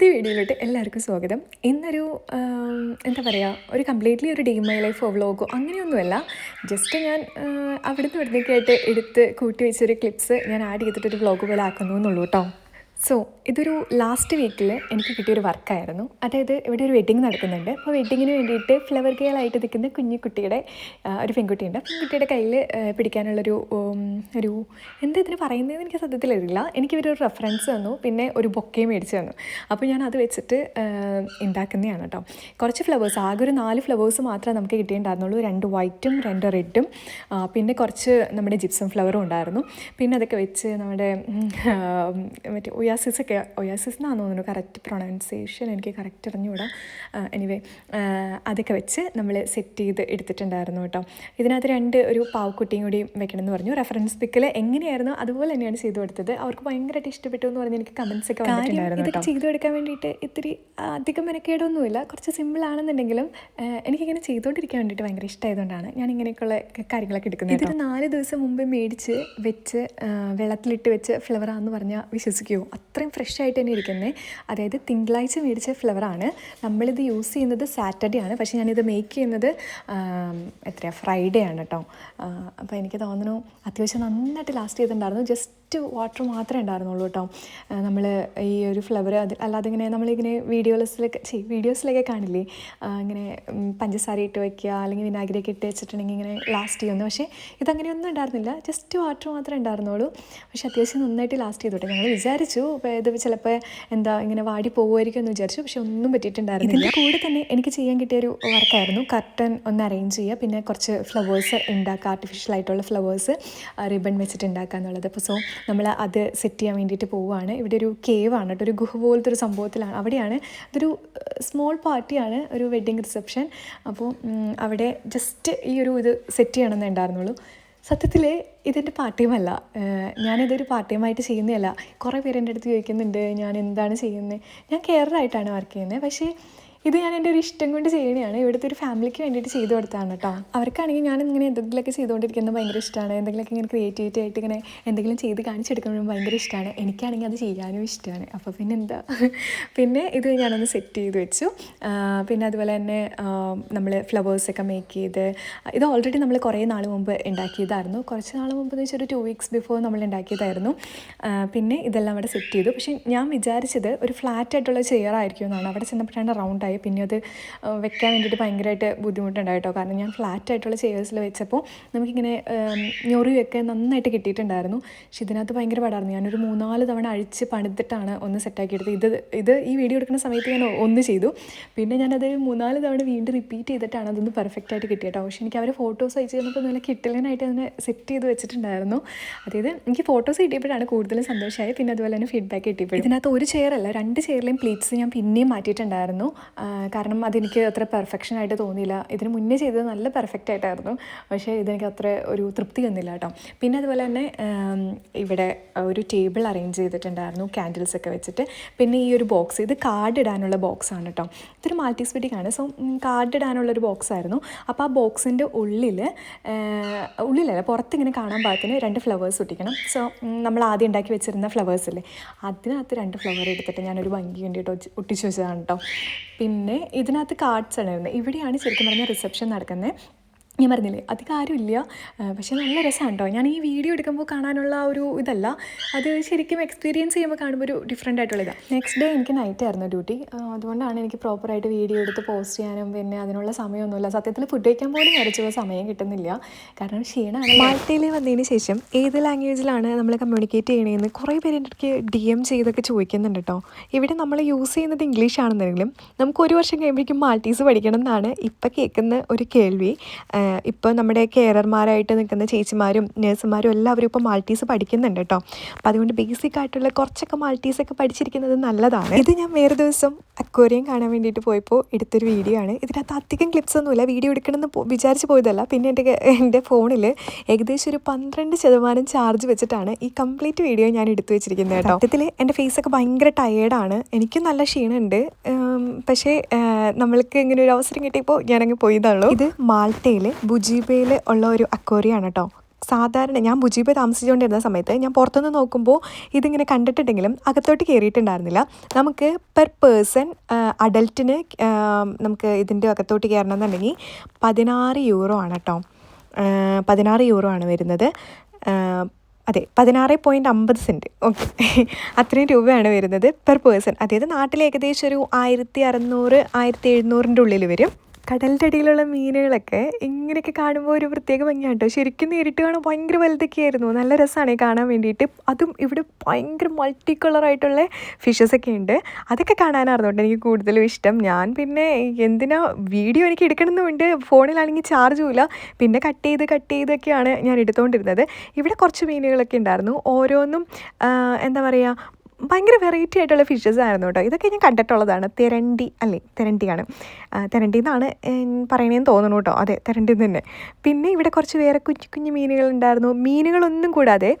പുതിയ വീഡിയോയിലോട്ട് എല്ലാവർക്കും സ്വാഗതം. ഇന്നൊരു എന്താ പറയുക, ഒരു കംപ്ലീറ്റ്ലി ഒരു ഡേ മൈ ലൈഫോ വ്ളോഗോ അങ്ങനെയൊന്നുമല്ല. ജസ്റ്റ് ഞാൻ അവിടുന്ന് ഇവിടുന്നൊക്കെയായിട്ട് എടുത്ത് കൂട്ടി വെച്ചൊരു ക്ലിപ്സ് ഞാൻ ആഡ് ചെയ്തിട്ടൊരു വ്ളോഗ് പോലെ ആക്കുന്നു എന്നുള്ളൂ കേട്ടോ. സോ ഇതൊരു ലാസ്റ്റ് വീക്കിൽ എനിക്ക് കിട്ടിയൊരു വർക്കായിരുന്നു. അതായത് ഇവിടെ ഒരു വെഡ്ഡിങ് നടക്കുന്നുണ്ട്. അപ്പോൾ വെഡ്ഡിങ്ങിന് വേണ്ടിയിട്ട് ഫ്ലവർ ഗേളായിട്ട് നിൽക്കുന്ന കുഞ്ഞിക്കുട്ടിയുടെ ഒരു പെൺകുട്ടിയുണ്ട്. പെൺകുട്ടിയുടെ കയ്യിൽ പിടിക്കാനുള്ളൊരു ഒരു എന്താ ഇതിന് പറയുന്നതെന്ന് എനിക്ക് സത്യത്തിൽ അറിയില്ല. എനിക്കിവരൊരു റെഫറൻസ് തന്നു, പിന്നെ ഒരു ബൊക്കെ മേടിച്ച് തന്നു. അപ്പോൾ ഞാൻ അത് വെച്ചിട്ട് ഉണ്ടാക്കുന്നതാണ് കേട്ടോ. കുറച്ച് ഫ്ലവേഴ്സ്, ആകെ ഒരു 4 ഫ്ലവേഴ്സ് മാത്രമേ നമുക്ക് കിട്ടിയിട്ടുണ്ടായിരുന്നുള്ളൂ. 2 വൈറ്റും 2 റെഡും, പിന്നെ കുറച്ച് നമ്മുടെ ജിപ്സം ഫ്ലവറും ഉണ്ടായിരുന്നു. പിന്നെ അതൊക്കെ വെച്ച് നമ്മുടെ മറ്റേ ഒയാസിസ് എന്നാണ് തോന്നുന്നു കറക്റ്റ് പ്രൊണൗൺസിയേഷൻ, എനിക്ക് കറക്റ്റ് അറിഞ്ഞുകൂടാ. എനിവേ അതൊക്കെ വെച്ച് നമ്മൾ സെറ്റ് ചെയ്ത് എടുത്തിട്ടുണ്ടായിരുന്നു കേട്ടോ. ഇതിനകത്ത് 2 ഒരു പാവക്കുട്ടിയും കൂടി വെക്കണം എന്ന് പറഞ്ഞു. റെഫറൻസ് പിക്കിൽ എങ്ങനെയായിരുന്നു അതുപോലെ തന്നെയാണ് ചെയ്തു കൊടുത്തത്. അവർക്ക് ഭയങ്കരമായിട്ട് ഇഷ്ടപ്പെട്ടു എന്ന് പറഞ്ഞ് എനിക്ക് കമൻസ് ഒക്കെ വന്നിട്ടുണ്ടായിരുന്നു. ഇതൊക്കെ ചെയ്തു കൊടുക്കാൻ വേണ്ടിയിട്ട് ഇത്തിരി അധികം മെനക്കേടൊന്നുമില്ല, കുറച്ച് സിമ്പിൾ ആണെന്നുണ്ടെങ്കിലും എനിക്കിങ്ങനെ ചെയ്തുകൊണ്ടിരിക്കാൻ വേണ്ടിയിട്ട് ഭയങ്കര ഇഷ്ടമായതുകൊണ്ടാണ് ഞാൻ ഇങ്ങനെയൊക്കെയുള്ള കാര്യങ്ങളൊക്കെ എടുക്കുന്നത്. ഇതൊരു 4 ദിവസം മുമ്പ് മേടിച്ച് വെച്ച് വെള്ളത്തിലിട്ട് വെച്ച് ഫ്ലവറാണെന്ന് പറഞ്ഞാൽ വിശ്വസിക്കുമോ? അത്രയും ഫ്രഷ് ആയിട്ട് തന്നെ ഇരിക്കുന്നത്. അതായത് തിങ്കളാഴ്ച മേടിച്ച ഫ്ലവറാണ്. നമ്മളിത് യൂസ് ചെയ്യുന്നത് സാറ്റർഡേ ആണ്, പക്ഷേ ഞാനിത് മേക്ക് ചെയ്യുന്നത് ഫ്രൈഡേ ആണ് കേട്ടോ. അപ്പോൾ എനിക്ക് തോന്നുന്നു അത്യാവശ്യം നന്നായിട്ട് ലാസ്റ്റ് ചെയ്തിട്ടുണ്ടായിരുന്നു. ജസ്റ്റ് വാട്ടർ മാത്രമേ ഉണ്ടായിരുന്നുള്ളൂ കേട്ടോ. നമ്മൾ ഈ ഒരു ഫ്ലവർ അല്ലാതെ ഇങ്ങനെ നമ്മളിങ്ങനെ വീഡിയോസിലൊക്കെ കാണില്ലേ, ഇങ്ങനെ പഞ്ചസാര ഇട്ട് വയ്ക്കുക അല്ലെങ്കിൽ വിനാഗിരിയൊക്കെ ഇട്ട് വെച്ചിട്ടുണ്ടെങ്കിൽ ഇങ്ങനെ ലാസ്റ്റ് ചെയ്യുന്നു. പക്ഷേ ഇതങ്ങനെയൊന്നും ഉണ്ടായിരുന്നില്ല, ജസ്റ്റ് വാട്ടർ മാത്രമേ ഉണ്ടായിരുന്നുള്ളൂ. പക്ഷേ അത്യാവശ്യം നന്നായിട്ട് ലാസ്റ്റ് ചെയ്തു കേട്ടോ. ഞങ്ങൾ വിചാരിച്ചു ഇത് ചിലപ്പോൾ ഇങ്ങനെ വാടി പോകുമായിരിക്കും എന്ന് വിചാരിച്ചു, പക്ഷെ ഒന്നും പറ്റിയിട്ടുണ്ടായിരുന്നില്ല. ഇതിൻ്റെ കൂടെ തന്നെ എനിക്ക് ചെയ്യാൻ കിട്ടിയൊരു വർക്കായിരുന്നു കർട്ടൻ ഒന്ന് അറേഞ്ച് ചെയ്യുക, പിന്നെ കുറച്ച് ഫ്ലവേഴ്സ് ഉണ്ടാക്കുക, ആർട്ടിഫിഷ്യൽ ആയിട്ടുള്ള ഫ്ലവേഴ്സ് റിബൺ വെച്ചിട്ട് ഉണ്ടാക്കുക എന്നുള്ളത്. അപ്പോൾ സോ നമ്മൾ അത് സെറ്റ് ചെയ്യാൻ വേണ്ടിയിട്ട് പോവുകയാണ്. ഇവിടെ ഒരു കേവാണ് കേട്ടോ, ഒരു ഗുഹ പോലത്തെ ഒരു സംഭവത്തിലാണ്, അവിടെയാണ്. ഇതൊരു സ്മോൾ പാർട്ടിയാണ്, ഒരു വെഡ്ഡിങ് റിസപ്ഷൻ. അപ്പോൾ അവിടെ ജസ്റ്റ് ഈ ഒരു ഇത് സെറ്റ് ചെയ്യണമെന്നേ ഉണ്ടായിരുന്നുള്ളൂ. സത്യത്തിൽ ഇതെൻ്റെ പാർട്ട് ടൈമല്ല, ഞാനിതൊരു പാർട്ട് ടൈമായിട്ട് ചെയ്യുന്നതല്ല. കുറേ പേര് എൻ്റെ അടുത്ത് ചോദിക്കുന്നുണ്ട് ഞാൻ എന്താണ് ചെയ്യുന്നത്. ഞാൻ കെയറായിട്ടാണ് വർക്ക് ചെയ്യുന്നത്, പക്ഷേ ഇത് ഞാൻ എൻ്റെ ഒരു ഇഷ്ടം കൊണ്ട് ചെയ്യുന്നതാണ്. ഇവിടുത്തെ ഒരു ഫാമിലിക്ക് വേണ്ടിയിട്ട് ചെയ്തു കൊടുത്തതാണ് കേട്ടോ. അവർക്കാണെങ്കിൽ ഞാൻ ഇങ്ങനെ എന്തെങ്കിലുമൊക്കെ ചെയ്തുകൊണ്ടിരിക്കുന്നത് ഭയങ്കര ഇഷ്ടമാണ്. എന്തെങ്കിലുമൊക്കെ ഇങ്ങനെ ക്രിയേറ്റിവിറ്റി ആയിട്ട് ഇങ്ങനെ എന്തെങ്കിലും ചെയ്ത് കാണിച്ചെടുക്കുമ്പോഴും ഭയങ്കര ഇഷ്ടമാണ്. എനിക്കാണെങ്കിൽ അത് ചെയ്യാനും ഇഷ്ടമാണ്. അപ്പോൾ പിന്നെ എന്താ, പിന്നെ ഇത് ഞാനൊന്ന് സെറ്റ് ചെയ്ത് വെച്ചു. പിന്നെ അതുപോലെ തന്നെ നമ്മൾ ഫ്ലവേഴ്സൊക്കെ മേക്ക് ചെയ്ത്, ഇത് ഓൾറെഡി നമ്മൾ കുറേ നാൾ മുമ്പ് ഉണ്ടാക്കിയതായിരുന്നു. കുറച്ച് നാൾ മുമ്പ് എന്ന് വെച്ചാൽ ഒരു 2 വീക്സ് ബിഫോർ നമ്മൾ ഉണ്ടാക്കിയതായിരുന്നു. പിന്നെ ഇതെല്ലാം അവിടെ സെറ്റ് ചെയ്തു. പക്ഷേ ഞാൻ വിചാരിച്ചത് ഒരു ഫ്ലാറ്റ് ആയിട്ടുള്ള ചെയർ ആയിരിക്കും എന്നാണ്. അവിടെ ചെന്നപ്പോഴാണ് റൗണ്ടായി. പിന്നെ അത് വെക്കാൻ വേണ്ടിയിട്ട് ഭയങ്കരമായിട്ട് ബുദ്ധിമുട്ടുണ്ടായിട്ടോ. കാരണം ഞാൻ ഫ്ലാറ്റ് ആയിട്ടുള്ള ചെയേഴ്സിൽ വെച്ചപ്പോൾ നമുക്കിങ്ങനെ ഞൊറിയൊക്കെ നന്നായിട്ട് കിട്ടിയിട്ടുണ്ടായിരുന്നു. പക്ഷെ ഇതിനകത്ത് ഭയങ്കര പാടായിരുന്നു. ഞാനൊരു 3-4 തവണ അഴിച്ച് പണിതിട്ടാണ് ഒന്ന് സെറ്റാക്കിയെടുത്തത്. ഇത് ഈ വീഡിയോ എടുക്കുന്ന സമയത്ത് ഞാൻ ഒന്ന് ചെയ്തു, പിന്നെ ഞാനത് 3-4 തവണ വീണ്ടും റിപ്പീറ്റ് ചെയ്തിട്ടാണ് അതൊന്ന് പെർഫെക്റ്റ് ആയിട്ട് കിട്ടിയിട്ടോ. പക്ഷേ എനിക്ക് അവർ ഫോട്ടോസ് അയച്ചു തന്നപ്പോൾ നല്ല കിട്ടലിനായിട്ട് അതിനെ സെറ്റ് ചെയ്ത് വെച്ചിട്ടുണ്ടായിരുന്നു. അതായത് എനിക്ക് ഫോട്ടോസ് കിട്ടിയപ്പോഴാണ് കൂടുതലും സന്തോഷമായി. പിന്നെ അതുപോലെ തന്നെ ഫീഡ്ബാക്ക് കിട്ടിയപ്പോൾ ഇതിനകത്ത് ഒരു ചെയറല്ല 2 ചെയറിലെയും പ്ലേറ്റ്സ് ഞാൻ പിന്നെയും മാറ്റിയിട്ടുണ്ടായിരുന്നു. കാരണം അതെനിക്ക് അത്ര പെർഫെക്ഷനായിട്ട് തോന്നിയില്ല. ഇതിന് മുന്നേ ചെയ്തത് നല്ല പെർഫെക്റ്റ് ആയിട്ടായിരുന്നു, പക്ഷേ ഇതെനിക്ക് അത്ര ഒരു തൃപ്തി വന്നില്ല കേട്ടോ. പിന്നെ അതുപോലെ തന്നെ ഇവിടെ ഒരു ടേബിൾ അറേഞ്ച് ചെയ്തിട്ടുണ്ടായിരുന്നു ക്യാൻഡിൽസൊക്കെ വെച്ചിട്ട്. പിന്നെ ഈ ഒരു ബോക്സ്, ഇത് കാർഡ് ഇടാനുള്ള ബോക്സാണ് കേട്ടോ. ഇതൊരു മാൾട്ടീസ് വെഡ്ഡിങ്ങാണ്. സോ കാർഡ് ഇടാനുള്ളൊരു ബോക്സായിരുന്നു. അപ്പോൾ ആ ബോക്സിൻ്റെ ഉള്ളിലല്ല പുറത്തിങ്ങനെ കാണാൻ പാകത്തിന് 2 ഫ്ലവേഴ്സ് ഒട്ടിക്കണം. സോ നമ്മൾ ആദ്യം ഉണ്ടാക്കി വെച്ചിരുന്ന ഫ്ലവേഴ്സില്ലേ, അതിനകത്ത് 2 ഫ്ലവർ എടുത്തിട്ട് ഞാനൊരു ഭംഗി വേണ്ടിയിട്ട് ഒട്ടിച്ച് വെച്ചതാണ് കേട്ടോ. പിന്നെ ഇതിനകത്ത് കാർഡ്സ് ആണ് വരുന്നത്. ഇവിടെയാണ് ശരിക്കും പറഞ്ഞാൽ റിസപ്ഷൻ നടക്കുന്നത്. ഞാൻ പറഞ്ഞില്ലേ അധികം ആരുമില്ല, പക്ഷേ നല്ല രസമാണ് കേട്ടോ. ഞാൻ ഈ വീഡിയോ എടുക്കുമ്പോൾ കാണാനുള്ള ഒരു ഇതല്ല, അത് ശരിക്കും എക്സ്പീരിയൻസ് ചെയ്യുമ്പോൾ കാണുമ്പോൾ ഒരു ഡിഫറെൻ്റ് ആയിട്ടുള്ള ഇതാണ്. നെക്സ്റ്റ് ഡേ എനിക്ക് നൈറ്റ് ആയിരുന്നു ഡ്യൂട്ടി. അതുകൊണ്ടാണ് എനിക്ക് പ്രോപ്പറായിട്ട് വീഡിയോ എടുത്ത് പോസ്റ്റ് ചെയ്യാനും പിന്നെ അതിനുള്ള സമയമൊന്നുമില്ല. സത്യത്തിൽ ഫുഡ് കഴിക്കാൻ പോലും വരച്ചുള്ള സമയം കിട്ടുന്നില്ല, കാരണം ക്ഷീണമാണ്. മാൾട്ടയിൽ വന്നതിന് ശേഷം ഏത് ലാംഗ്വേജിലാണ് നമ്മൾ കമ്മ്യൂണിക്കേറ്റ് ചെയ്യണമെന്ന് കുറേ പേര് എനിക്ക് DM ചെയ്തൊക്കെ ചോദിക്കുന്നുണ്ട് കേട്ടോ. ഇവിടെ നമ്മൾ യൂസ് ചെയ്യുന്നത് ഇംഗ്ലീഷ് ആണെന്നെങ്കിലും നമുക്ക് 1 വർഷം കഴിയുമ്പോഴേക്കും മാൾട്ടീസ് പഠിക്കണം എന്നാണ് ഇപ്പം കേൾക്കുന്ന ഒരു കേൾവി. ഇപ്പോൾ നമ്മുടെ കെയറർമാരായിട്ട് നിൽക്കുന്ന ചേച്ചിമാരും നഴ്സുമാരും എല്ലാവരും ഇപ്പോൾ മാൾട്ടീസ് പഠിക്കുന്നുണ്ട് കേട്ടോ. അപ്പോൾ അതുകൊണ്ട് ബേസിക് ആയിട്ടുള്ള കുറച്ചൊക്കെ മാൾട്ടീസൊക്കെ പഠിച്ചിരിക്കുന്നത് നല്ലതാണ്. ഇത് ഞാൻ വേറെ ദിവസം അക്വേറിയം കാണാൻ വേണ്ടിയിട്ട് പോയപ്പോൾ എടുത്തൊരു വീഡിയോ ആണ്. ഇതിനകത്ത് അധികം ക്ലിപ്സ് ഒന്നുമില്ല, വീഡിയോ എടുക്കണമെന്ന് വിചാരിച്ച് പോയതല്ല. പിന്നെ എൻ്റെ ഫോണിൽ ഏകദേശം ഒരു 12% ചാർജ് വെച്ചിട്ടാണ് ഈ കംപ്ലീറ്റ് വീഡിയോ ഞാൻ എടുത്തു വെച്ചിരിക്കുന്നത് കേട്ടോ. സത്യത്തിൽ എൻ്റെ ഫേസൊക്കെ ഭയങ്കര ടയേർഡാണ്, എനിക്കും നല്ല ക്ഷീണമുണ്ട്. പക്ഷേ നമ്മൾക്ക് ഇങ്ങനെ ഒരു അവസരം കിട്ടിയപ്പോൾ ഞാനങ്ങ് പോയതാണല്ലോ. ഇത് മാൾട്ടയിൽ ബുജീബയിൽ ഉള്ള ഒരു അക്വേറിയമാണ് കേട്ടോ. സാധാരണ ഞാൻ മുജീബ് താമസിച്ചുകൊണ്ടിരുന്ന സമയത്ത് ഞാൻ പുറത്തുനിന്ന് നോക്കുമ്പോൾ ഇതിങ്ങനെ കണ്ടിട്ടുണ്ടെങ്കിലും അകത്തോട്ട് കയറിയിട്ടുണ്ടായിരുന്നില്ല. നമുക്ക് പെർ പേഴ്സൺ അഡൽട്ടിന് നമുക്ക് ഇതിൻ്റെ അകത്തോട്ട് കയറണം എന്നുണ്ടെങ്കിൽ 16 യൂറോ ആണ് കേട്ടോ. 16 യൂറോ ആണ് വരുന്നത്. അതെ, 16.50 ഓക്കെ. അത്രയും രൂപയാണ് വരുന്നത് പെർ പേഴ്സൺ. അതായത് നാട്ടിൽ ഏകദേശം ഒരു 1600 1700 ഉള്ളിൽ വരും. കടലിൻ്റെ അടിയിലുള്ള മീനുകളൊക്കെ ഇങ്ങനെയൊക്കെ കാണുമ്പോൾ ഒരു പ്രത്യേക ഭംഗിയാണ് കേട്ടോ. ശരിക്കും നേരിട്ട് കാണാൻ ഭയങ്കര വലുതൊക്കെ ആയിരുന്നു. നല്ല രസമാണ് കാണാൻ വേണ്ടിയിട്ട്. അതും ഇവിടെ ഭയങ്കര മൾട്ടി കളറായിട്ടുള്ള ഫിഷസൊക്കെ ഉണ്ട്. അതൊക്കെ കാണാനായിരുന്നു കേട്ടോ എനിക്ക് കൂടുതലും ഇഷ്ടം. ഞാൻ പിന്നെ എന്തിനാ വീഡിയോ എനിക്ക് എടുക്കണമെന്നുണ്ട്, ഫോണിലാണെങ്കിൽ ചാർജും ഇല്ല. പിന്നെ കട്ട് ചെയ്തൊക്കെയാണ് ഞാൻ എടുത്തുകൊണ്ടിരുന്നത്. ഇവിടെ കുറച്ച് മീനുകളൊക്കെ ഉണ്ടായിരുന്നു. ഓരോന്നും എന്താ പറയുക, ഭയങ്കര വെറൈറ്റി ആയിട്ടുള്ള ഫിഷസ് ആയിരുന്നു കേട്ടോ. ഇതൊക്കെ ഞാൻ കണ്ടിട്ടുള്ളതാണ്. തെരണ്ടിയാണ്. തെരണ്ടി എന്നാണ് പറയണേന്ന് തോന്നുന്നു കേട്ടോ. അതെ, തെരണ്ടി തന്നെ. പിന്നെ ഇവിടെ കുറച്ച് വേറെ കുഞ്ഞു മീനുകളുണ്ടായിരുന്നു. മീനുകളൊന്നും കൂടാതെ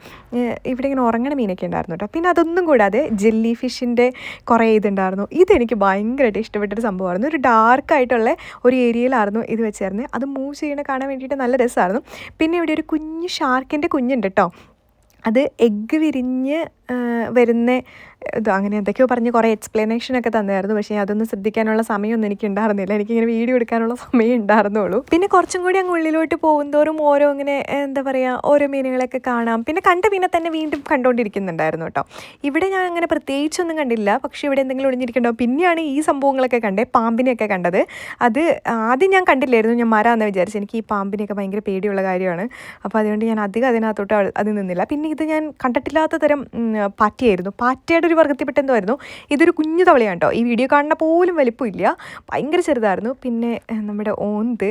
ഇവിടെ ഇങ്ങനെ ഉറങ്ങണ മീനൊക്കെ ഉണ്ടായിരുന്നു കേട്ടോ. പിന്നെ അതൊന്നും കൂടാതെ ജെല്ലി ഫിഷിൻ്റെ കുറേ ഇതുണ്ടായിരുന്നു. ഇതെനിക്ക് ഭയങ്കരമായിട്ട് ഇഷ്ടപ്പെട്ടൊരു സംഭവമായിരുന്നു. ഒരു ഡാർക്കായിട്ടുള്ള ഒരു ഏരിയയിലായിരുന്നു ഇത് വെച്ചായിരുന്നത്. അത് മൂവ് ചെയ്യണ കാണാൻ വേണ്ടിയിട്ട് നല്ല രസമായിരുന്നു. പിന്നെ ഇവിടെ ഒരു കുഞ്ഞ് ഷാർക്കിൻ്റെ കുഞ്ഞുണ്ട് കേട്ടോ. അത് എഗ്ഗ് വിരിഞ്ഞ് വരുന്ന ഇത് അങ്ങനെ എന്തൊക്കെയോ പറഞ്ഞ് കുറേ എക്സ്പ്ലനേഷനൊക്കെ തന്നായിരുന്നു. പക്ഷേ അതൊന്നും ശ്രദ്ധിക്കാനുള്ള സമയമൊന്നും എനിക്ക് ഉണ്ടായിരുന്നില്ല. എനിക്കിങ്ങനെ വീഡിയോ എടുക്കാനുള്ള സമയം ഉണ്ടായിരുന്നുള്ളൂ. പിന്നെ കുറച്ചും കൂടി അങ്ങ് ഉള്ളിലോട്ട് പോകുന്തോറും ഓരോ ഇങ്ങനെ എന്താ പറയുക, ഓരോ മീനുകളൊക്കെ കാണാം. പിന്നെ കണ്ട മീനെ തന്നെ വീണ്ടും കണ്ടുകൊണ്ടിരിക്കുന്നുണ്ടായിരുന്നു കേട്ടോ. ഇവിടെ ഞാൻ അങ്ങനെ പ്രത്യേകിച്ചൊന്നും കണ്ടില്ല. പക്ഷേ ഇവിടെ എന്തെങ്കിലും ഒളിഞ്ഞിരിക്കണ്ടാവും. പിന്നെയാണ് ഈ സംഭവങ്ങളൊക്കെ കണ്ടത്, പാമ്പിനെയൊക്കെ കണ്ടത്. അത് ആദ്യം ഞാൻ കണ്ടില്ലായിരുന്നു. ഞാൻ മരാന്ന് വിചാരിച്ചു. എനിക്ക് ഈ പാമ്പിനെയൊക്കെ ഭയങ്കര പേടിയുള്ള കാര്യമാണ്. അപ്പോൾ അതുകൊണ്ട് ഞാൻ അധികം അതിനകത്തോട്ട് അത് നിന്നില്ല. പിന്നെ ഇത് ഞാൻ കണ്ടിട്ടില്ലാത്ത തരം പാറ്റയായിരുന്നു. പാറ്റയുടെ ഒരു വർഗ്ഗത്തിൽപ്പെട്ട എന്തോ ആയിരുന്നു. ഇതൊരു കുഞ്ഞു തവളയാണ് കേട്ടോ. ഈ വീഡിയോ കാണുന്ന പോലും വലിപ്പമില്ല, ഭയങ്കര ചെറുതായിരുന്നു. പിന്നെ നമ്മുടെ ഓന്ത്,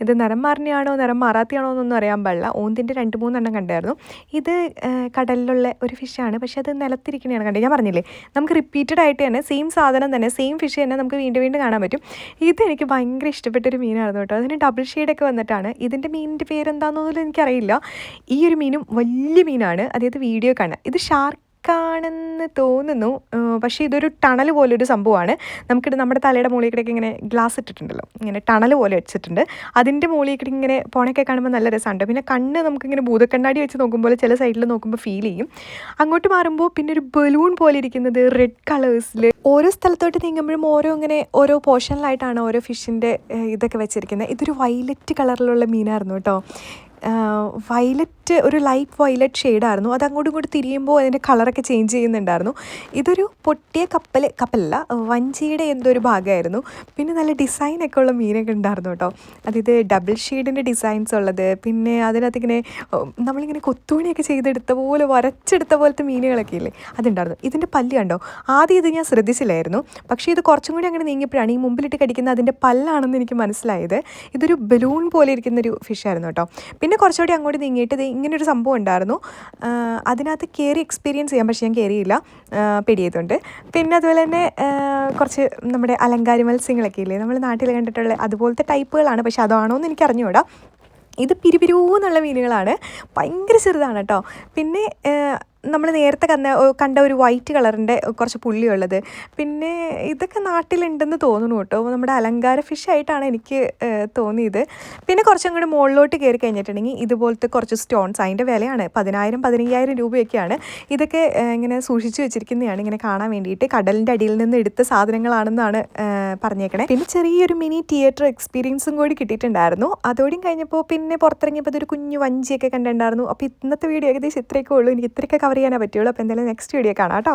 ഇത് നിറം മാറുന്നതാണോ നിറം മാറാത്തയാണോ എന്നൊന്നും അറിയാൻ പാടില്ല. ഓന്തിൻ്റെ 2-3 എണ്ണം കണ്ടായിരുന്നു. ഇത് കടലിലുള്ള ഒരു ഫിഷാണ്. പക്ഷേ അത് നിലത്തിരിക്കണതാണ് കണ്ടത്. ഞാൻ പറഞ്ഞില്ലേ, നമുക്ക് റിപ്പീറ്റഡ് ആയിട്ട് തന്നെ സെയിം സാധനം തന്നെ, സെയിം ഫിഷ് തന്നെ നമുക്ക് വീണ്ടും കാണാൻ പറ്റും. ഇതെനിക്ക് ഭയങ്കര ഇഷ്ടപ്പെട്ടൊരു മീനായിരുന്നു കേട്ടോ. അതിന് ഡബിൾ ഷെയ്ഡൊക്കെ വന്നിട്ടാണ്. ഇതിൻ്റെ മീനിൻ്റെ പേരെന്താണെന്നൊന്നും എനിക്കറിയില്ല. ഈ ഒരു മീനും വലിയ മീനാണ്. അതായത് വീഡിയോ കാണാൻ ഇത് ഷാർക്കാണെന്ന് തോന്നുന്നു. പക്ഷേ ഇതൊരു ടണൽ പോലൊരു സംഭവമാണ്. നമുക്കിത് നമ്മുടെ തലയുടെ മുകളിൽ കൂടെയൊക്കെ ഇങ്ങനെ ഗ്ലാസ് ഇട്ടിട്ടുണ്ടല്ലോ, ഇങ്ങനെ ടണൽ പോലെ വെച്ചിട്ടുണ്ട്. അതിൻ്റെ മുകളിൽ കൂടി ഇങ്ങനെ പോണൊക്കെ കാണുമ്പോൾ നല്ല രസമുണ്ട്. പിന്നെ കണ്ണ് നമുക്കിങ്ങനെ ഭൂതക്കണ്ണാടി വെച്ച് നോക്കുമ്പോൾ ചില സൈഡിൽ നോക്കുമ്പോൾ ഫീൽ ചെയ്യും. അങ്ങോട്ട് മാറുമ്പോൾ പിന്നെ ഒരു ബലൂൺ പോലെ ഇരിക്കുന്നത് റെഡ് കളേഴ്സിൽ. ഓരോ സ്ഥലത്തോട്ട് നീങ്ങുമ്പോഴും ഓരോ പോർഷനിലായിട്ടാണ് ഓരോ ഫിഷിൻ്റെ ഇതൊക്കെ വെച്ചിരിക്കുന്നത്. ഇതൊരു വയലറ്റ് കളറിലുള്ള മീനായിരുന്നു കേട്ടോ. വയലറ്റ്, ഒരു ലൈറ്റ് വയലറ്റ് ഷെയ്ഡായിരുന്നു. അത് അങ്ങോട്ടും ഇങ്ങോട്ട് തിരിയുമ്പോൾ അതിൻ്റെ കളറൊക്കെ ചേഞ്ച് ചെയ്യുന്നുണ്ടായിരുന്നു. ഇതൊരു പൊട്ടിയ കപ്പലല്ല, വഞ്ചിയുടെ എന്തോ ഒരു ഭാഗമായിരുന്നു. പിന്നെ നല്ല ഡിസൈനൊക്കെ ഉള്ള മീനൊക്കെ ഉണ്ടായിരുന്നു കേട്ടോ. അതായത് ഡബിൾ ഷെയ്ഡിൻ്റെ ഡിസൈൻസ് ഉള്ളത്. പിന്നെ അതിനകത്ത് ഇങ്ങനെ നമ്മളിങ്ങനെ കൊത്തുപണിയൊക്കെ ചെയ്തെടുത്ത പോലെ, വരച്ചെടുത്ത പോലത്തെ മീനുകളൊക്കെ ഇല്ലേ, അതുണ്ടായിരുന്നു. ഇതിൻ്റെ പല്ല് കണ്ടോ? ആദ്യം ഇത് ഞാൻ ശ്രദ്ധിച്ചില്ലായിരുന്നു. പക്ഷേ ഇത് കുറച്ചും കൂടി അങ്ങനെ നീങ്ങിയപ്പോഴാണ് ഈ മുമ്പിലിട്ട് കടിക്കുന്ന അതിൻ്റെ പല്ലാണെന്ന് എനിക്ക് മനസ്സിലായത്. ഇതൊരു ബലൂൺ പോലെ ഇരിക്കുന്നൊരു ഫിഷായിരുന്നു കേട്ടോ. പിന്നെ കുറച്ചുകൂടി അങ്ങോട്ട് നീങ്ങിയിട്ട് ഇങ്ങനൊരു സംഭവം ഉണ്ടായിരുന്നു. അതിനകത്ത് കയറി എക്സ്പീരിയൻസ് ചെയ്യാം, പക്ഷേ ഞാൻ കയറിയില്ല, പേടിയായതുകൊണ്ട്. പിന്നെ അതുപോലെ തന്നെ കുറച്ച് നമ്മുടെ അലങ്കാര മത്സ്യങ്ങളൊക്കെ ഇല്ലേ, നമ്മൾ നാട്ടിൽ കണ്ടിട്ടുള്ള അതുപോലത്തെ ടൈപ്പുകളാണ്. പക്ഷെ അതാണോ എന്ന് എനിക്ക് അറിഞ്ഞുകൂടാ. ഇത് പിരിപിരൂന്നുള്ള മീനുകളാണ്, ഭയങ്കര ചെറുതാണ് കേട്ടോ. പിന്നെ നമ്മൾ നേരത്തെ കണ്ട ഒരു വൈറ്റ് കളറിൻ്റെ കുറച്ച് പുള്ളിയുള്ളത്. പിന്നെ ഇതൊക്കെ നാട്ടിലുണ്ടെന്ന് തോന്നുന്നു കേട്ടോ. നമ്മുടെ അലങ്കാര ഫിഷായിട്ടാണ് എനിക്ക് തോന്നിയത്. പിന്നെ കുറച്ചും കൂടി മുകളിലോട്ട് കയറി കഴിഞ്ഞിട്ടുണ്ടെങ്കിൽ ഇതുപോലത്തെ കുറച്ച് സ്റ്റോൺസ്, അതിൻ്റെ വിലയാണ് 10,000-15,000 രൂപയൊക്കെയാണ്. ഇതൊക്കെ ഇങ്ങനെ സൂക്ഷിച്ച് വെച്ചിരിക്കുന്നതാണ് ഇങ്ങനെ കാണാൻ വേണ്ടിയിട്ട്. കടലിൻ്റെ അടിയിൽ നിന്ന് എടുത്ത സാധനങ്ങളാണെന്നാണ് പറഞ്ഞേക്കണേ. പിന്നെ ചെറിയൊരു മിനി തിയേറ്റർ എക്സ്പീരിയൻസും കൂടി കിട്ടിയിട്ടുണ്ടായിരുന്നു. അതോടെയും കഴിഞ്ഞപ്പോൾ പിന്നെ പുറത്തിറങ്ങിയപ്പോൾ അതൊരു കുഞ്ഞു വഞ്ചിയൊക്കെ കണ്ടിട്ടുണ്ടായിരുന്നു. അപ്പോൾ ഇന്നത്തെ വീഡിയോ ഏകദേശം ഇത്രയൊക്കെ ഉള്ളൂ. എനിക്ക് ഇത്രയൊക്കെ കവർ ചെയ്യാനേ പറ്റുള്ളൂ. അപ്പോൾ എന്തായാലും നെക്സ്റ്റ് വീഡിയോ കാണാം കേട്ടോ.